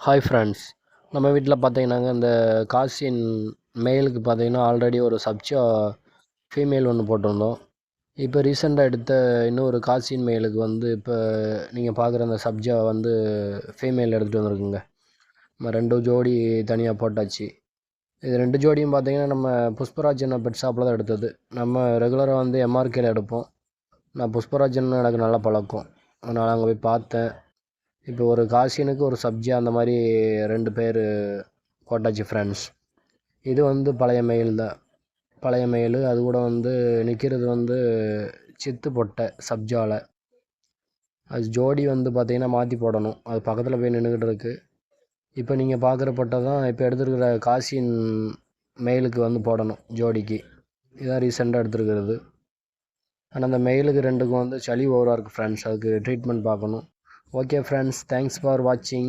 Hi friends, நம்ம வீட்டில் பார்த்தீங்கன்னாங்க இந்த காசின் மெயிலுக்கு பார்த்தீங்கன்னா ஆல்ரெடி ஒரு சப்ஜா ஃபீமேல் ஒன்று போட்டிருந்தோம். இப்போ ரீசெண்டாக எடுத்த இன்னொரு காசின் மெயிலுக்கு வந்து இப்போ நீங்கள் பார்க்குற அந்த சப்ஜா வந்து ஃபீமேல் எடுத்துகிட்டு வந்திருக்குங்க. நம்ம 2 ஜோடி தனியாக போட்டாச்சு. இது 2 ஜோடியும் பார்த்தீங்கன்னா நம்ம புஷ்பராஜன் பெட் ஷாப்பில் தான் எடுத்தது. நம்ம ரெகுலராக வந்து எம்ஆர்கேல எடுப்போம். நான் புஷ்பராஜன் எனக்கு நல்ல பழக்கம், அதனால் அங்கே போய் பார்த்தேன். இப்போ ஒரு காசினுக்கு ஒரு சப்ஜா அந்த மாதிரி 2 பேர் போட்டாச்சு ஃப்ரெண்ட்ஸ். இது வந்து பழைய மெயில் தான். பழைய மெயிலு அது கூட வந்து நிற்கிறது வந்து சித்து பொட்டை சப்ஜாவில். அது ஜோடி வந்து பார்த்திங்கன்னா மாற்றி போடணும். அது பக்கத்தில் போய் நின்றுக்கிட்டு இருக்குது. இப்போ நீங்கள் பார்க்குற பொட்டை தான் இப்போ எடுத்துருக்கிற காசின் மெயிலுக்கு வந்து போடணும் ஜோடிக்கு. இதான் ரீசெண்டாக எடுத்துருக்கிறது. ஆனால் அந்த மெயிலுக்கு 2க்கும் வந்து சளி ஓவராக இருக்குது ஃப்ரெண்ட்ஸ். அதுக்கு ட்ரீட்மெண்ட் பார்க்கணும். ஓகே ஃப்ரெண்ட்ஸ், தேங்க்ஸ் ஃபார் வாட்சிங்.